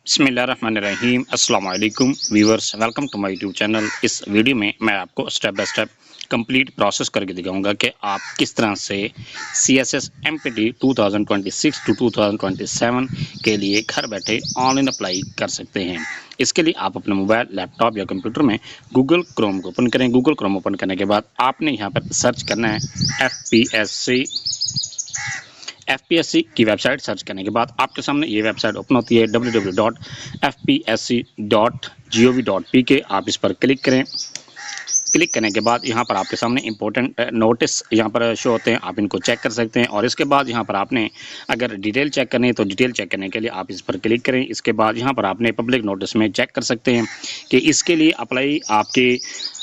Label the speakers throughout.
Speaker 1: बिस्मिल्लाहिर्रहमानिर्रहीम अस्सलाम वालेकुम viewers, welcome to my YouTube channel. इस वीडियो में मैं आपको step by step complete process करके दिखाऊंगा कि आप किस तरह से CSS MPT 2026 टू 2027 के लिए घर बैठे ऑनलाइन अप्लाई कर सकते हैं। इसके लिए आप अपने मोबाइल, लैपटॉप या कंप्यूटर में गूगल क्रोम को ओपन करें। गूगल क्रोम ओपन करने के बाद आपने यहाँ पर सर्च करना है FPSC की वेबसाइट। सर्च करने के बाद आपके सामने ये वेबसाइट ओपन होती है www.fpsc.gov.pk। आप इस पर क्लिक करें। क्लिक करने के बाद यहाँ पर आपके सामने इंपॉर्टेंट नोटिस यहाँ पर शो होते हैं, आप इनको चेक कर सकते हैं। और इसके बाद यहाँ पर आपने अगर डिटेल चेक करनी है तो डिटेल चेक करने के लिए आप इस पर क्लिक करें। इसके बाद यहाँ पर आपने पब्लिक नोटिस में चेक कर सकते हैं कि इसके लिए अप्लाई आपके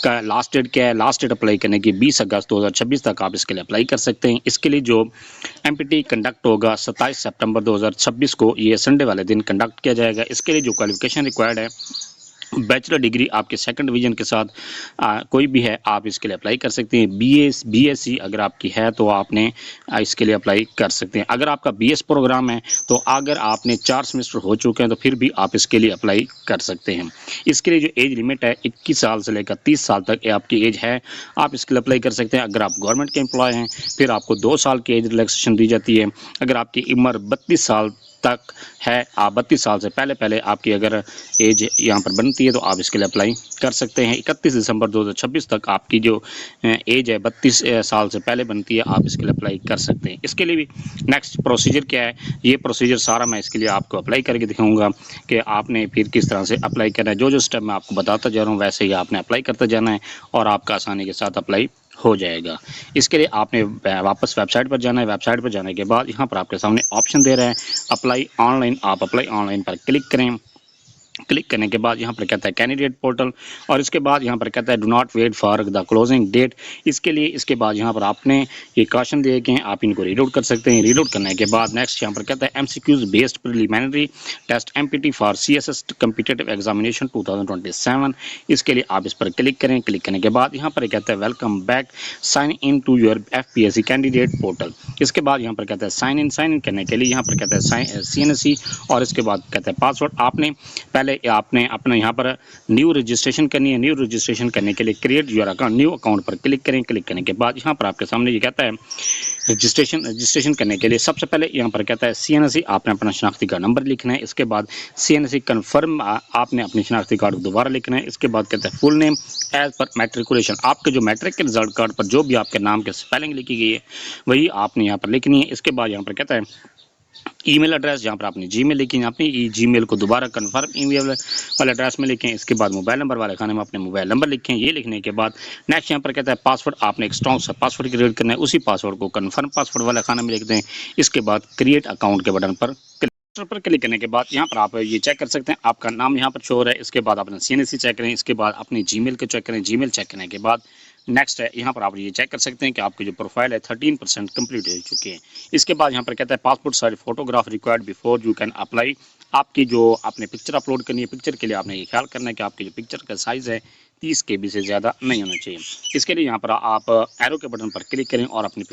Speaker 1: का लास्ट डेट क्या है। लास्ट डेट अप्लाई करने की 20 अगस्त 2026 तक आप इसके लिए अप्लाई कर सकते हैं। इसके लिए जो MPT कंडक्ट होगा 27 सितंबर 2026 को, ये संडे वाले दिन कंडक्ट किया जाएगा। इसके लिए जो क्वालिफिकेशन रिक्वायर्ड है, बैचलर डिग्री आपके सेकंड डिवीजन के साथ कोई भी है, आप इसके लिए अप्लाई कर सकते हैं। BSc अगर आपकी है तो आपने इसके लिए अप्लाई कर सकते हैं। अगर आपका BS प्रोग्राम है तो अगर आपने 4 सेमेस्टर हो चुके हैं तो फिर भी आप इसके लिए अप्लाई कर सकते हैं। इसके लिए जो एज लिमिट है 21 साल से लेकर 30 साल तक आपकी एज है, आप इसके लिए अप्लाई कर सकते हैं। अगर आप गवर्नमेंट के एम्प्लॉय हैं फिर आपको 2 साल की एज रिलैक्सेशन दी जाती है। अगर आपकी उम्र 32 साल तक है, आप 32 साल से पहले आपकी अगर एज यहाँ पर बनती है तो आप इसके लिए अप्लाई कर सकते हैं। 31 दिसंबर 2026 तक आपकी जो एज है 32 साल से पहले बनती है, आप इसके लिए अप्लाई कर सकते हैं। इसके लिए भी नेक्स्ट प्रोसीजर क्या है, ये प्रोसीजर सारा मैं इसके लिए आपको अप्लाई करके दिखाऊंगा कि आपने फिर किस तरह से अप्लाई करना है। जो स्टेप मैं आपको बताता जा रहा हूँ वैसे ही आपने अप्लाई करते जाना है और आपका आसानी के साथ अप्लाई हो जाएगा। इसके लिए आपने वापस वेबसाइट पर जाना है। वेबसाइट पर जाने के बाद यहाँ पर आपके सामने ऑप्शन दे रहा है अप्लाई ऑनलाइन। आप अप्लाई ऑनलाइन पर क्लिक करें। क्लिक करने के बाद यहाँ पर कहता है कैंडिडेट पोर्टल और इसके बाद यहाँ पर कहता है do not wait for the closing date. इसके लिए इसके बाद यहाँ पर आपने ये क्वेश्चन दिए कि आप इनको रीड आउट कर सकते हैं। रीड आउट करने के बाद नेक्स्ट यहाँ पर कहता है MCQs based preliminary test MPT for CSS competitive examination 2027। इसके लिए आप इस पर क्लिक करें। क्लिक करने के बाद यहाँ पर कहता है welcome back, sign in to your FPSC candidate portal. इसके बाद यहाँ पर कहता है साइन इन करने के लिए यहाँ पर कहता है CNSE और इसके बाद कहता है पासवर्ड। आपने अपना यहाँ पर न्यू रजिस्ट्रेशन करनी है। न्यू रजिस्ट्रेशन करने के लिए create your account, new account पर क्लिक करें। क्लिक करने के बाद यहाँ पर आपके सामने ये कहता है रजिस्ट्रेशन करने के लिए सबसे पहले यहाँ पर कहता है CNSE, आपने अपना शनाख्ती कार्ड नंबर लिखना है। इसके बाद CNSE कन्फर्म, आपने अपनी शनाख्ती कार्ड को दोबारा लिखना है। इसके बाद कहता है full name as per matriculation, आपके जो मैट्रिक के रिजल्ट कार्ड पर जो भी आपके नाम के स्पेलिंग लिखी गई है वही आपने यहाँ पर लिखनी है। इसके बाद यहाँ पर कहता है ईमेल एड्रेस, जहाँ पर आपने जीमेल लिखी, अपनी जीमेल को दोबारा कन्फर्म ईमेल वाले एड्रेस में लिखें। इसके बाद मोबाइल नंबर वाले खाने में अपने मोबाइल नंबर लिखें। ये लिखने के बाद नेक्स्ट यहाँ पर कहता है पासवर्ड, आपने एक स्ट्रॉन्ग सा पासवर्ड क्रिएट करना है। उसी पासवर्ड को कन्फर्म पासवर्ड वाले खाने में लिख दें। इसके बाद क्रिएट अकाउंट के बटन पर क्लिक करने के बाद यहाँ पर आप ये चेक कर सकते हैं आपका नाम यहाँ पर शो हो रहा है। इसके बाद अपना CNSE चेक करें। इसके बाद अपनी जीमेल को चेक करें। जीमेल चेक करने के बाद नेक्स्ट है यहाँ पर आप ये चेक कर सकते हैं कि आपकी जो प्रोफाइल है 13% कंप्लीट हो चुके हैं। इसके बाद यहाँ पर कहता है passport size photograph required before you can apply. आपकी जो आपने पिक्चर अपलोड करनी है, पिक्चर के लिए आपने ये ख्याल करना है कि आपकी जो पिक्चर का साइज़ है 30 KB से ज़्यादा नहीं होना चाहिए। इसके लिए यहाँ पर आप एरो के बटन पर क्लिक करें और अपनी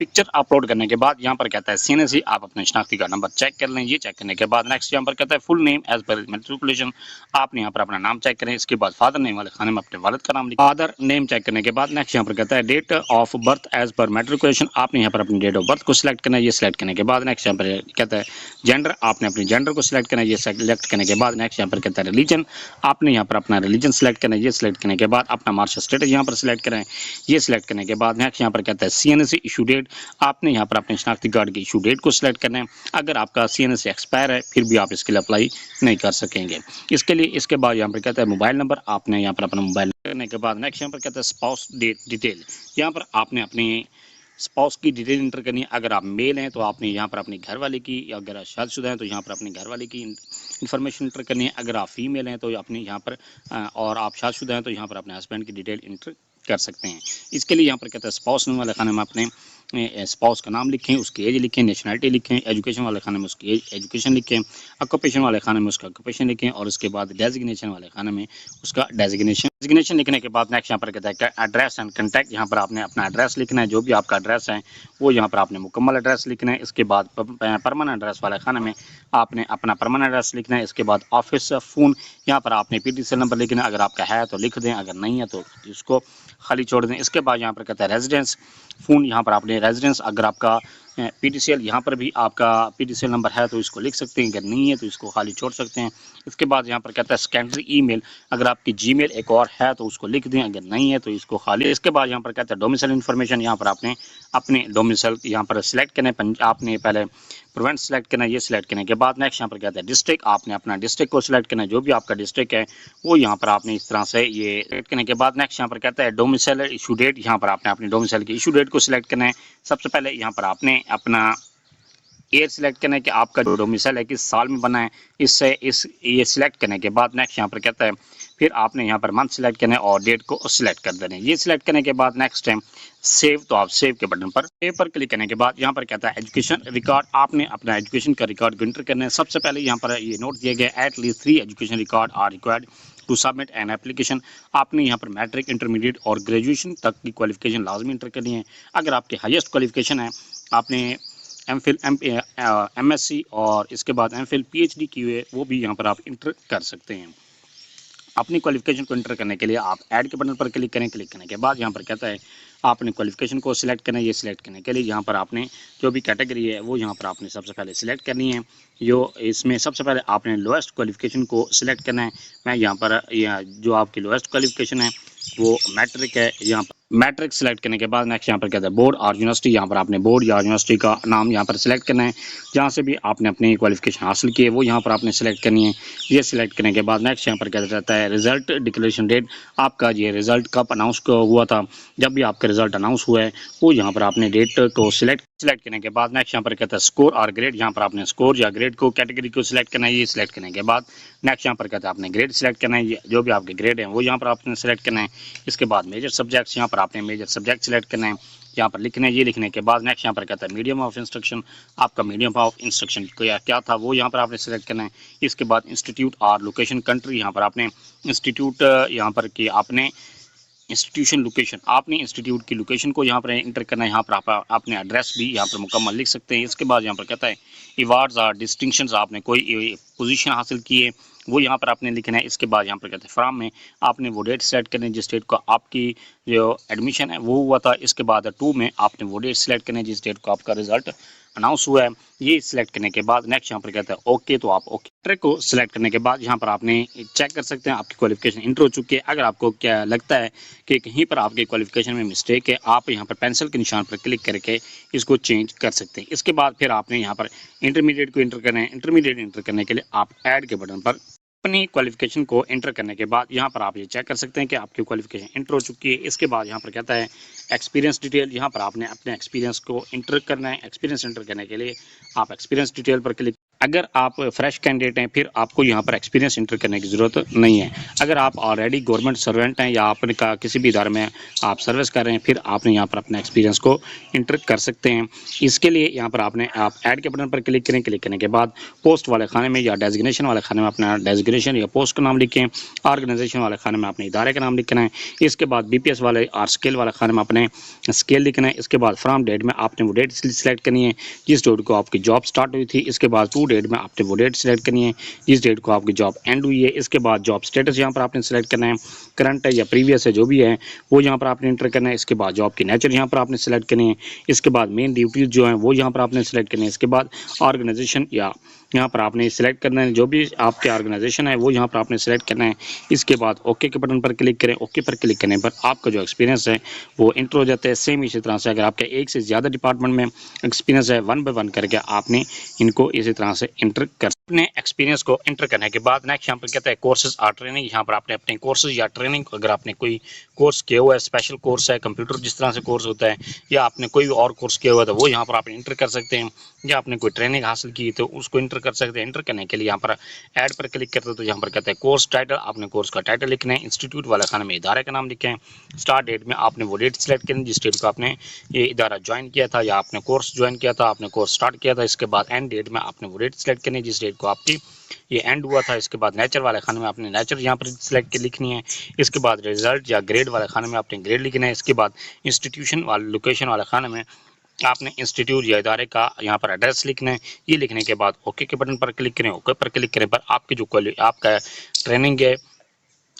Speaker 1: पिक्चर अपलोड करने के बाद यहाँ पर कहता है CNSE, आप अपने शनाख्ती का नंबर चेक कर लें। ये चेक करने के बाद नेक्स्ट यहाँ पर कहता है full name as per matriculation, आपने यहाँ पर अपना नाम चेक करें। इसके बाद फादर नेम वाले खाने में अपने वालिद का नाम लिखें। फादर नेम चेक करने के बाद नेक्स्ट यहाँ पर कहता है date of birth as per matriculation, आपने यहाँ पर अपनी डेट ऑफ बर्थ को सिलेक्ट करना है। ये सिलेक्ट करने के बाद नेक्स्ट यहाँ पर कहता है जेंडर, आपने अपनी जेंडर को सिलेक्ट करना है। ये सिलेक्ट करने के बाद नेक्स्ट यहाँ पर कहता है रिलीजन, आपने यहाँ पर अपना रिलीजन सिलेक्ट करना है। ये सिलेक्ट करने के बाद अपना मार्शल स्टेटस यहाँ पर सिलेक्ट करें। ये सिलेक्ट करने के बाद नेक्स्ट यहाँ पर कहता है CNSE इशू डेट, आपने यहाँ पर अपने शनाख्ती कार्ड की इशू डेट को सिलेक्ट करना है। अगर आपका CNSE एक्सपायर है फिर भी आप इसके लिए अप्लाई नहीं कर सकेंगे। इसके लिए इसके बाद यहाँ पर कहता है मोबाइल नंबर, आपने यहाँ पर अपना मोबाइल करने के बाद नेक्स्ट यहाँ पर कहता है स्पाउस डिटेल, यहाँ पर आपने अपनी स्पाउस की डिटेल इंटर करनी है। अगर आप मेल हैं तो आपने यहाँ पर अपनी घरवाले की, या अगर आप शादीशुदा हैं तो यहाँ पर अपनी घरवाले की इन्फॉर्मेशन इंटर करनी है। अगर आप फीमेल हैं तो अपनी यहाँ पर और आप शादीशुदा हैं तो यहाँ पर अपने हस्बैंड की डिटेल इंटर कर सकते हैं। इसके लिए यहाँ पर कहता है स्पाउस नेम वाले खाने में अपने स्पाउस का नाम लिखें, उसकी एज लिखें, नेशनलिटी लिखें। एजुकेशन वाले खाने में उसकी एजुकेशन लिखें। ऑक्यूपेशन वाले खाने में उसका ऑक्यूपेशन लिखें और उसके बाद डेजिग्नेशन वाले खाने में उसका डेजिग्नेशन डेजिग्नेशन लिखने के बाद नेक्स्ट यहाँ पर कहता है कि एड्रेस एंड कंटैक्ट, यहाँ पर आपने अपना एड्रेस लिखना है, जो भी आपका एड्रेस है वो यहाँ पर आपने मुकम्मल एड्रेस लिखना है। इसके बाद परमानेंट एड्रेस वाले खाने में आपने अपना परमानेंट एड्रेस लिखना है। इसके बाद ऑफिस फ़ोन, यहाँ पर आपने PTCL नंबर लिखना है, अगर आपका है तो लिख दें, अगर नहीं है तो इसको खाली छोड़ दें। इसके बाद यहाँ पर कहता है रेजिडेंस फ़ोन, यहाँ पर आपने रेजिडेंस, अगर आपका PTCL यहाँ पर भी आपका PTCL नंबर है तो इसको लिख सकते हैं, अगर नहीं है तो इसको खाली छोड़ सकते हैं। इसके बाद यहाँ पर कहता है सेकेंडरी ईमेल, अगर आपकी जीमेल एक और है तो उसको लिख दें, अगर नहीं है तो इसको खाली। इसके बाद यहाँ पर कहता है डोमिसाइल इन्फॉर्मेशन, यहाँ पर आपने अपने डोमिसाइल यहाँ पर सिलेक्ट करना है, आपने पहले प्रोविंस सेलेक्ट करना है। ये सिलेक्ट करने के बाद नेक्स्ट यहाँ पर कहता है डिस्ट्रिक्ट, आपने अपना डिस्ट्रिक्ट को सिलेक्ट करना है, जो भी आपका डिस्ट्रिक्ट है वो यहाँ पर आपने इस तरह से ये सिलेक्ट करने के बाद नेक्स्ट यहाँ पर कहता है डोमिसाइल इशू डेट, यहाँ पर आपने अपनी डोमिसाइल की इशू डेट को सिलेक्ट करना है। सबसे पहले यहाँ पर आपने अपना ईयर सिलेक्ट करना है कि आपका जो डोमिसाइल है किस साल में बना है, इससे ये सिलेक्ट करने के बाद नेक्स्ट यहाँ पर कहता है फिर आपने यहाँ पर मंथ सिलेक्ट करना है और डेट को सिलेक्ट कर देना है। ये सिलेक्ट करने के बाद नेक्स्ट टाइम सेव, तो आप सेव के बटन पर क्लिक करने के बाद यहाँ पर कहता है एजुकेशन रिकॉर्ड, आपने अपना एजुकेशन का रिकॉर्ड को एंटर करना है। सबसे पहले यहाँ पर ये नोट दिया गया at least 3 education record are required to submit an application, आपने यहाँ पर मैट्रिक, इंटरमीडिएट और ग्रेजुएशन तक की क्वालिफिकेशन लाजमी एंटर करनी है। अगर आपके हाईएस्ट क्वालिफिकेशन है, आपने MPhil MSc और इसके बाद MPhil PhD की हुई है, वो भी यहाँ पर आप इंटर कर सकते हैं। अपनी क्वालिफिकेशन को इंटर करने के लिए आप ऐड के बटन पर क्लिक करें। क्लिक करने के बाद यहाँ पर कहता है आपने क्वालिफिकेशन को सिलेक्ट करना है। ये सिलेक्ट करने के लिए यहाँ पर आपने जो भी कैटेगरी है वो यहाँ पर आपने सबसे पहले सिलेक्ट करनी है। जो इसमें सबसे पहले आपने लोएस्ट क्वालिफिकेशन को सिलेक्ट करना है। मैं यहाँ पर जो आपकी लोएस्ट क्वालिफिकेशन है वो मैट्रिक है, यहाँ पर मैट्रिक सिलेक्ट करने के बाद नेक्स्ट यहाँ पर कहता है बोर्ड और यूनिवर्सिटी, यहाँ पर आपने बोर्ड या यूनिवर्सिटी का नाम यहाँ पर सिलेक्ट करना है। जहाँ से भी आपने अपनी क्वालिफिकेशन हासिल की है वो यहाँ पर आपने सिलेक्ट करनी है। ये सिलेक्ट करने के बाद नेक्स्ट यहाँ पर कहता रहता है रिजल्ट डिक्लेरेशन डेट, आपका ये रिजल्ट कब अनाउंस हुआ था, जब भी आपका रिजल्ट अनाउंस हुआ है वो यहाँ पर आपने डेट को सिलेक्ट करने के बाद नेक्स्ट यहाँ पर कहता है स्कोर और ग्रेड, यहाँ पर आपने स्कोर या ग्रेड को कैटेगरी को सिलेक्ट करना है। ये सिलेक्ट करने के बाद नेक्स्ट यहाँ पर कहता है आपने ग्रेड सिलेक्ट करना है, जो भी आपके ग्रेड हैं वो यहाँ पर आपने सिलेक्ट करना है। इसके बाद मेजर सब्जेक्ट्स, यहाँ पर आपने मेजर सब्जेक्ट सिलेक्ट करना है, यहाँ पर लिखना है। ये लिखने के बाद नेक्स्ट यहाँ पर कहता है मीडियम ऑफ इंस्ट्रक्शन, आपका मीडियम ऑफ इंस्ट्रक्शन क्या था वो यहाँ पर आपने सिलेक्ट करना है। इसके बाद इंस्टीट्यूट और लोकेशन कंट्री, यहाँ पर आपने इंस्टीट्यूट यहाँ पर कि आपने इंस्टीट्यूशन लोकेशन, आपने इंस्टीट्यूट की लोकेशन को यहाँ पर इंटर करना है। यहाँ पर आपने एड्रेस भी यहाँ पर मुकम्मल लिख सकते हैं। इसके बाद यहाँ पर कहता है अवार्ड्स और डिस्टिंक्शंस, आपने कोई पोजीशन हासिल की है वो यहाँ पर आपने लिखना है। इसके बाद यहाँ पर कहते हैं फ्रॉम में आपने वो डेट सेलेक्ट करनी है जिस डेट को आपकी जो एडमिशन है वो हुआ था। इसके बाद टू में आपने वो डेट सेलेक्ट करनी है जिस डेट को आपका रिजल्ट अनाउंस हुआ है। ये सिलेक्ट करने के बाद नेक्स्ट यहाँ पर कहता है ओके, तो आप ओके ट्रैक को सिलेक्ट करने के बाद यहाँ पर आपने चेक कर सकते हैं आपकी क्वालिफिकेशन इंटर हो चुकी है। अगर आपको क्या लगता है कि कहीं पर आपके क्वालिफिकेशन में मिस्टेक है, आप यहाँ पर पेंसिल के निशान पर क्लिक करके इसको चेंज कर सकते हैं। इसके बाद फिर आपने यहाँ पर इंटरमीडिएट को इंटर करना है। इंटरमीडिएट इंटर करने के लिए आप ऐड के बटन पर अपनी क्वालिफिकेशन को एंटर करने के बाद यहाँ पर आप ये चेक कर सकते हैं कि आपकी क्वालिफिकेशन एंटर हो चुकी है। इसके बाद यहाँ पर कहता है एक्सपीरियंस डिटेल, यहाँ पर आपने अपने एक्सपीरियंस को एंटर करना है। एक्सपीरियंस एंटर करने के लिए आप एक्सपीरियंस डिटेल पर क्लिक, अगर आप फ्रेश कैंडिडेट हैं फिर आपको यहाँ पर एक्सपीरियंस इंटर करने की ज़रूरत नहीं है। अगर आप ऑलरेडी गवर्नमेंट सर्वेंट हैं या आपने का किसी भी इदारे में आप सर्विस कर रहे हैं फिर आपने यहाँ पर अपने एक्सपीरियंस को इंटर कर सकते हैं। इसके लिए यहाँ पर आपने आप ऐड के बटन पर क्लिक करें। क्लिक करने के बाद पोस्ट वाले खाने में या डेजिग्नेशन वाले खाने में अपना डेजिग्नेशन या पोस्ट का नाम लिखें। ऑर्गेनाइजेशन वाले खाने में अपने इदारे का नाम लिखना है। इसके बाद BPS वाले और स्केल वाले खाने में अपने स्केल लिखना है। इसके बाद फ्रॉम डेट में आपने वो डेट सिलेक्ट करनी है जिस डेट को आपकी जॉब स्टार्ट हुई थी। इसके बाद टू डेट में आपने वो डेट सिलेक्ट करनी है जिस डेट को आपकी जॉब एंड हुई है। इसके बाद जॉब स्टेटस यहाँ पर आपने सिलेक्ट करना है, करंट है या प्रीवियस है जो भी है वो यहाँ पर आपने इंटर करना है। इसके बाद जॉब की नेचर यहाँ पर आपने सिलेक्ट करनी है। इसके बाद मेन ड्यूटीज जो हैं वो यहाँ पर आपने सिलेक्ट करनी है। इसके बाद ऑर्गेनाइजेशन या यहाँ पर आपने सिलेक्ट करना है, जो भी आपके ऑर्गेनाइजेशन है वो यहाँ पर आपने सिलेक्ट करना है। इसके बाद ओके के बटन पर क्लिक करें। ओके पर क्लिक करने पर आपका जो एक्सपीरियंस है वो इंटर हो जाता है। सेम इसी तरह से अगर आपके एक से ज़्यादा डिपार्टमेंट में एक्सपीरियंस है 1 बाय 1 करके आपने इनको इसी तरह से इंटर कर अपने एक्सपीरियंस को इंटर करने के बाद नेक्स्ट यहाँ पर कहता है कोर्सेज और ट्रेनिंग। यहाँ पर आपने अपने कोर्सेज या ट्रेनिंग, अगर आपने कोई कोर्स किया हुआ है, स्पेशल कोर्स है, कंप्यूटर जिस तरह से कोर्स होता है, या आपने कोई और कोर्स किया हुआ है तो वो यहाँ पर आप इंटर कर सकते हैं, या आपने कोई ट्रेनिंग हासिल की तो उसको इंटर कर सकते हैं। इंटर करने के लिए यहाँ पर ऐड पर क्लिक करते हो तो यहाँ पर कहते हैं कोर्स टाइटल, आपने कोर्स का टाइटल लिखना है। इंस्टीट्यूट वाला खाना में इदारे का नाम लिखें। स्टार्ट डेट में आपने वो डेट सेलेक्ट करनी जिस डेट को आपने ये इदारा ज्वाइन किया था या आपने कोर्स ज्वाइन किया था, आपने कोर्स स्टार्ट किया था। इसके बाद एंड डेट में आपने वो डेट सेलेक्ट करनी जिस डेट को आपकी ये एंड हुआ था। इसके बाद नेचर वाले खाने में आपने नेचर यहाँ पर सिलेक्ट लिखनी है। इसके बाद रिजल्ट या ग्रेड वाले खाने में आपने ग्रेड लिखना है। इसके बाद इंस्टीट्यूशन वाले लोकेशन वाले खाने में आपने इंस्टीट्यूट या इदारे का यहाँ पर एड्रेस लिखना है। ये लिखने के बाद ओके के बटन पर क्लिक करें। ओके पर क्लिक करें पर आपकी जो आपका ट्रेनिंग है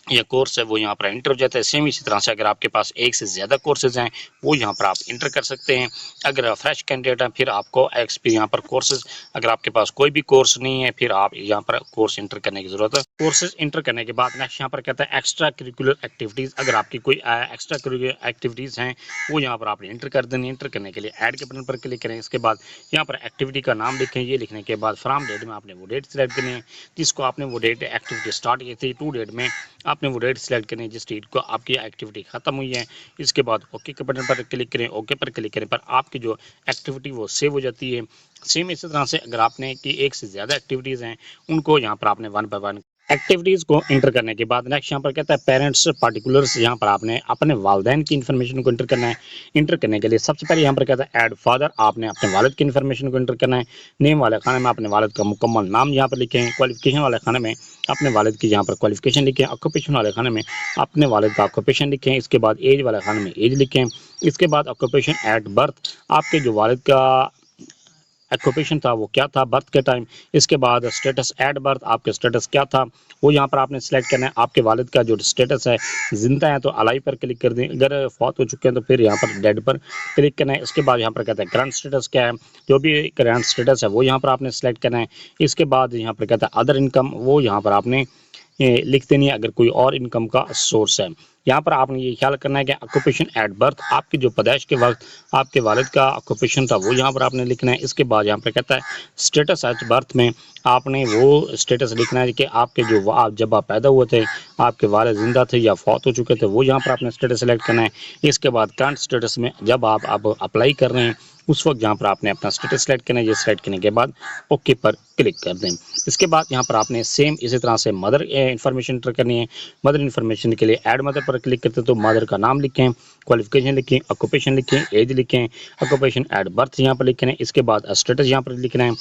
Speaker 1: या कोर्स है वो यहाँ पर एंटर हो जाता है। सेम इसी तरह से अगर आपके पास एक से ज़्यादा कोर्सेज हैं वो यहाँ पर आप इंटर कर सकते हैं। अगर फ्रेश कैंडिडेट हैं फिर आपको यहाँ पर कोर्सेज, अगर आपके पास कोई भी कोर्स नहीं है फिर आप यहाँ पर कोर्स इंटर करने की ज़रूरत है। कोर्सेज इंटर करने के बाद नेक्स्ट यहाँ पर कहता है एक्स्ट्रा करिकुलर एक्टिविटीज़। अगर आपकी कोई एक्स्ट्रा करिकुलर एक्टिविटीज़ हैं वो यहाँ पर आपने इंटर कर देनी। इंटर करने के लिए ऐड के बटन पर क्लिक करें। इसके बाद यहाँ पर एक्टिविटी का नाम लिखें। ये लिखने के बाद फ्रॉम डेट में आपने वो डेट सिलेक्ट करनी है जिसको आपने वो डेट एक्टिविटी स्टार्ट की थी। टू डेट में आपने वो डेट सिलेक्ट करनी है जिस डेट को आपकी एक्टिविटी खत्म हुई है। इसके बाद ओके के बटन पर क्लिक करें। ओके पर क्लिक करें पर आपकी जो एक्टिविटी वो सेव हो जाती है। सेम इसी तरह से अगर आपने कि एक से ज़्यादा एक्टिविटीज़ हैं उनको यहाँ पर आपने वन बाय वन एक्टिविटीज़ को इंटर करने के बाद नेक्स्ट यहाँ पर कहता है पेरेंट्स पार्टिकुलर्स। यहाँ पर आपने अपने वालिदैन की इन्फॉर्मेशन को इंटर करना है। इंटर करने के लिए सबसे पहले यहाँ पर कहता है ऐड फादर। आपने अपने वालिद की इन्फॉर्मेशन को इंटर करना है। नेम वाले खाने में अपने वालिद का मुकम्मल नाम यहाँ पर लिखें। क्वालिफिकेशन वाले खाने में अपने वालिद की यहाँ पर क्वालिफिकेशन लिखें। ऑक्यूपेशन वाले खाने में अपने वालिद का ऑक्यूपेशन लिखें। इसके बाद एज वाले खाने में एज लिखें। इसके बाद ऑक्यूपेशन एट बर्थ, आपके जो वालिद का ऑक्यूपेशन था वो क्या था बर्थ के टाइम। इसके बाद स्टेटस एट बर्थ, आपके स्टेटस क्या था वो यहाँ पर आपने सेलेक्ट करना है। आपके वालिद का जो स्टेटस है जिंदा है तो अलाइव पर क्लिक कर दें, अगर फौत हो चुके हैं तो फिर यहाँ पर डेड पर क्लिक करना है। इसके बाद यहाँ पर कहता है करंट स्टेटस क्या है, जो भी करंट स्टेटस है वो यहाँ पर आपने सेलेक्ट करना है। इसके बाद यहाँ पर कहता है अदर इनकम, वो यहाँ पर आपने लिख देनी है अगर कोई और इनकम का सोर्स है। यहाँ पर आपने ये ख्याल करना है कि ऑक्यूपेशन एट बर्थ, आपकी जो पैदाइश के वक्त आपके वालिद का ऑक्यूपेशन था वो यहाँ पर आपने लिखना है। इसके बाद यहाँ पर कहता है स्टेटस एट बर्थ में आपने वो स्टेटस लिखना है कि आपके जो आप जब आप पैदा हुए थे आपके वालिद जिंदा थे या फौत हो चुके थे वो यहाँ पर आपने स्टेटस सेलेक्ट करना है। इसके बाद करंट स्टेटस में जब आप अब अप्लाई कर रहे हैं उस वक्त यहाँ पर आपने अपना स्टेटस सेलेक्ट करना है। ये सेलेक्ट करने के बाद ओके पर क्लिक कर दें। इसके बाद यहाँ पर आपने सेम इसी तरह से मदर इन्फॉर्मेशन एंटर करनी है। मदर इन्फॉर्मेशन के लिए ऐड मदर पर क्लिक करते तो मदर का नाम लिखें, क्वालिफिकेशन लिखें, ऑक्यूपेशन लिखें, एज लिखें, ऑक्यूपेशन एट बर्थ यहाँ पर लिखना है। इसके बाद स्टेटस यहाँ पर लिखना है,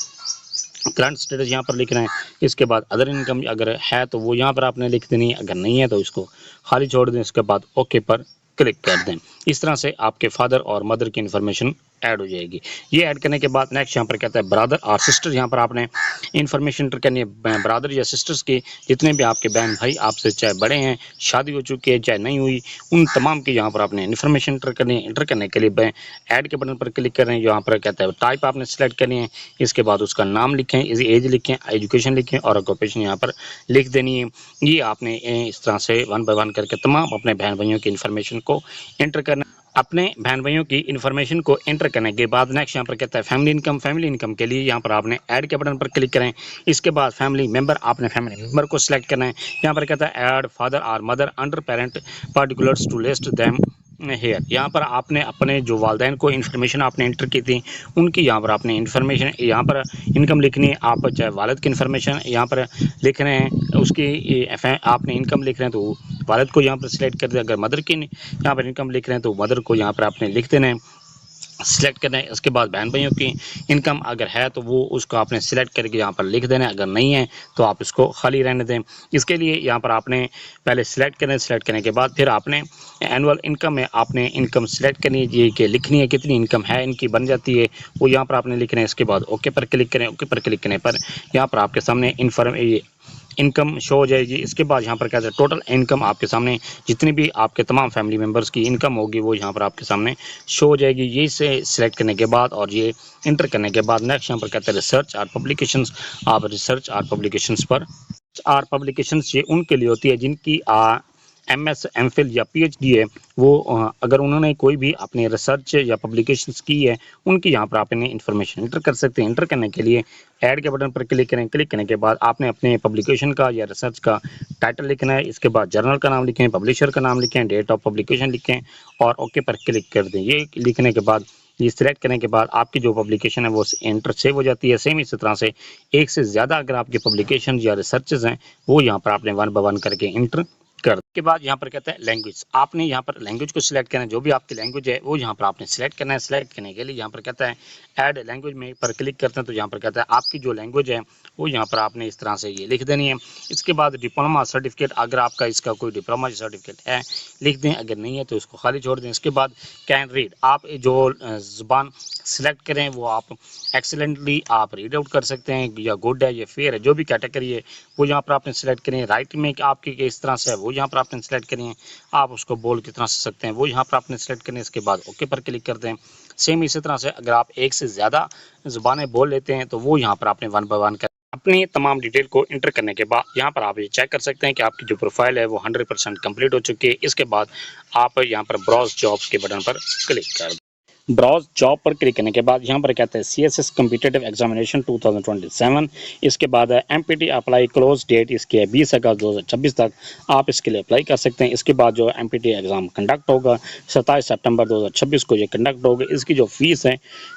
Speaker 1: करंट स्टेटस यहाँ पर लिखना है। इसके बाद अदर इनकम अगर है तो वो यहाँ पर आपने लिख देनी है, अगर नहीं है तो इसको खाली छोड़ दें। इसके बाद ओके पर क्लिक कर दें। इस तरह से आपके फादर और मदर की इन्फॉर्मेशन ऐड हो जाएगी। ये ऐड करने के बाद नेक्स्ट यहाँ पर कहता है ब्रदर और सिस्टर, यहाँ पर आपने इन्फॉर्मेशन एंटर करनी है ब्रदर या सिस्टर्स की, जितने भी आपके बहन भाई आपसे चाहे बड़े हैं, शादी हो चुकी है चाहे नहीं हुई, उन तमाम की यहाँ पर आपने इन्फॉर्मेशन एंटर करनी है। एंटर करने के लिए ऐड के बटन पर क्लिक करें। यहाँ पर कहता है टाइप आपने सेलेक्ट करनी है। इसके बाद उसका नाम लिखें, एज लिखें, एजुकेशन लिखें और ऑक्यूपेशन यहाँ पर लिख देनी है। ये आपने इस तरह से वन बाय वन करके तमाम अपने बहन भाइयों की इन्फॉर्मेशन को एंटर करना। अपने बहन भाइयों की इन्फॉर्मेशन को एंटर करने के बाद नेक्स्ट यहाँ पर कहता है फैमिली इनकम। फैमिली इनकम के लिए यहाँ पर आपने ऐड के बटन पर क्लिक करें। इसके बाद फैमिली मेंबर, आपने फैमिली मेंबर को सिलेक्ट करना है। यहाँ पर कहता है ऐड फादर और mother under parent particulars to list them here. यहाँ पर आपने अपने जो वालिदैन को इन्फॉर्मेशन आपने एंटर की थी उनकी यहाँ पर आपने इन्फॉर्मेशन यहाँ पर इनकम लिखनी है। आप चाहे वालिद की इन्फॉर्मेशन यहाँ पर लिख रहे हैं, उसकी आपने इनकम लिख रहे हैं तो वालिद को यहाँ पर सिलेक्ट कर दें। अगर मदर की यहाँ पर इनकम लिख रहे हैं तो मदर को यहाँ पर आपने लिख देना है, सिलेक्ट करना है। उसके बाद बहन भाइयों की इनकम अगर है तो वो उसको आपने सिलेक्ट करके यहाँ पर लिख देना है, अगर नहीं है तो आप इसको खाली रहने दें। इसके लिए यहाँ पर आपने पहले सिलेक्ट करना है। सिलेक्ट करने के बाद फिर आपने एनुअल इनकम में आपने इनकम सिलेक्ट करनी है, ये कि लिखनी है कितनी इनकम है इनकी बन जाती है वो यहाँ पर आपने लिखना है। इसके बाद ओके पर क्लिक करें। ओके पर क्लिक करने पर यहाँ पर आपके सामने इनकम शो हो जाएगी। इसके बाद यहाँ पर क्या है टोटल इनकम आपके सामने जितनी भी आपके तमाम फैमिली मेम्बर्स की इनकम होगी वो यहाँ पर आपके सामने शो हो जाएगी। ये से सिलेक्ट करने के बाद और ये इंटर करने के बाद नेक्स्ट यहाँ पर कहते हैं रिसर्च और पब्लिकेशंस। आप रिसर्च और पब्लिकेशंस पर पब्लिकेशंस ये उनके लिए होती है जिनकी MS, MPhil या PhD है, वो अगर उन्होंने कोई भी अपनी रिसर्च या पब्लिकेशंस की है उनकी यहाँ पर आपने इन्फॉर्मेशन इंटर कर सकते हैं। इंटर करने के लिए ऐड के बटन पर क्लिक करें। क्लिक करने के बाद आपने अपने पब्लिकेशन का या रिसर्च का टाइटल लिखना है। इसके बाद जर्नल का नाम लिखें, पब्लिशर का नाम लिखें, डेट ऑफ पब्लिकेशन लिखें और ओके पर क्लिक कर दें। ये लिखने के बाद ये सिलेक्ट करने के बाद आपकी जो पब्लिकेशन है वो एंटर सेव हो जाती है। सेम इसी तरह से एक से ज़्यादा अगर आपकी पब्लिकेशन या रिसर्चेज हैं वो यहाँ पर आपने वन बाय वन करके इंटर कर के बाद यहाँ पर कहता है लैंग्वेज, आपने यहाँ पर लैंग्वेज को सिलेक्ट करना है, जो भी आपकी लैंग्वेज है वो यहाँ पर आपने सिलेक्ट करना है। सिलेक्ट करने के लिए यहाँ पर कहता है ऐड लैंग्वेज में पर क्लिक करते हैं तो यहाँ पर कहता है आपकी जो लैंग्वेज है वो यहाँ पर आपने इस तरह से ये लिख देनी है। इसके बाद डिप्लोमा सर्टिफिकेट, अगर आपका इसका कोई डिप्लोमा सर्टिफिकेट है लिख दें, अगर नहीं है तो इसको खाली छोड़ दें। इसके बाद कैन रीड, आप जो ज़ुबान सिलेक्ट करें वो आप एक्सीलेंटली आप रीड आउट कर सकते हैं, या गुड है या फेयर है, जो भी कैटेगरी है वो यहाँ पर आपने सेलेक्ट करें। राइट में आपकी किस तरह से है वो यहाँ पर आपने सेलेक्ट करें, आप उसको बोल कितना से सकते हैं वो यहाँ पर आपने सेलेक्ट करें। इसके बाद ओके पर क्लिक कर दें। सेम इसी तरह से अगर आप एक से ज़्यादा ज़ुबानें बोल लेते हैं तो वो यहाँ पर आपने 1 बाय 1 कर अपनी तमाम डिटेल को इंटर करने के बाद यहाँ पर आप ये चेक कर सकते हैं कि आपकी जो प्रोफाइल है वो 100% कंप्लीट हो चुकी है। इसके बाद आप यहाँ पर ब्राउज जॉब्स के बटन पर क्लिक कर दें। ब्राउज जॉब पर क्लिक करने के बाद यहाँ पर कहते हैं CSS कॉम्पिटिटिव एग्जामिनेशन 2027। इसके बाद MPT अप्लाई, क्लोज डेट इसकी है 20 अगस्त 2026 तक आप इसके लिए अप्लाई कर सकते हैं। इसके बाद जो MPT एग्ज़ाम कंडक्ट होगा 27 सितंबर 2026 को ये कंडक्ट होगा। इसकी जो फ़ीस है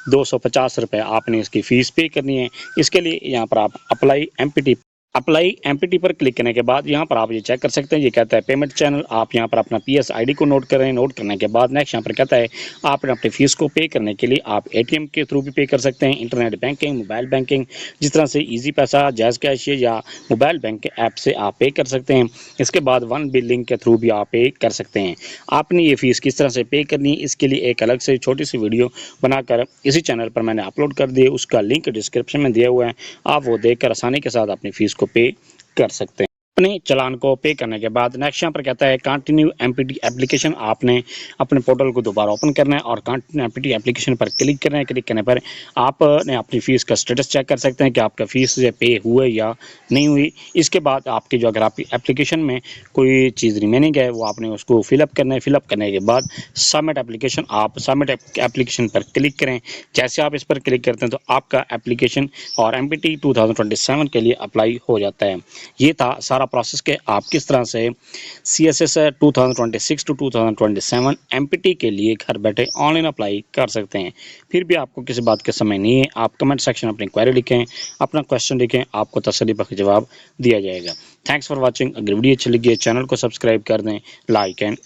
Speaker 1: 250 रुपये आपने इसकी फ़ीस पे करनी है। इसके लिए यहाँ पर आप अप्लाई MPT पर क्लिक करने के बाद यहाँ पर आप ये चेक कर सकते हैं, ये कहता है पेमेंट चैनल, आप यहाँ पर अपना PS ID को नोट करें। नोट करने के बाद नेक्स्ट यहाँ पर कहता है आपने अपनी फ़ीस को पे करने के लिए आप ATM के थ्रू भी पे कर सकते हैं, इंटरनेट बैंकिंग, मोबाइल बैंकिंग, जिस तरह से ईजी पैसा, जैज़ कैश या मोबाइल बैंक के ऐप से आप पे कर सकते हैं। इसके बाद वन बिलिंग के थ्रू भी आप पे कर सकते हैं। आपने ये फ़ीस किस तरह से पे करनी है इसके लिए एक अलग से छोटी सी वीडियो बनाकर इसी चैनल पर मैंने अपलोड कर दी है, उसका लिंक डिस्क्रिप्शन में दिया हुआ है, आप वो देखकर आसानी के साथ अपनी फ़ीस को पे कर सकते हैं। अपने चालान को पे करने के बाद नेक्स्ट यहाँ पर कहता है कंटिन्यू MPT एप्लीकेशन, आपने अपने पोर्टल को दोबारा ओपन करना है और कंटिन्यू MPT एप्लीकेशन पर क्लिक करना है। क्लिक करने पर आपने अपनी फ़ीस का स्टेटस चेक कर सकते हैं कि आपका फ़ीस पे हुए या नहीं हुई। इसके बाद आपकी जो अगर आपकी एप्लीकेशन में कोई चीज़ रिमेनिंग है वो आपने उसको फिलअप करना है। फिलअप करने के बाद सबमिट एप्लीकेशन, आप सबमिट एप्लीकेशन पर क्लिक करें। जैसे आप इस पर क्लिक करते हैं तो आपका एप्लीकेशन और MPT 2027 के लिए अप्लाई हो जाता है। ये था सारा प्रोसेस के आप किस तरह से CSS 2026 टू 2027 MPT के लिए घर बैठे ऑनलाइन अप्लाई कर सकते हैं। फिर भी आपको किसी बात के समय नहीं है, आप कमेंट सेक्शन अपनी क्वेरी लिखें, अपना क्वेश्चन लिखें, आपको तसल्ली बख्श जवाब दिया जाएगा। Thanks for watching. अगर वीडियो अच्छी लगी है चैनल को सब्सक्राइब कर दें, लाइक एंड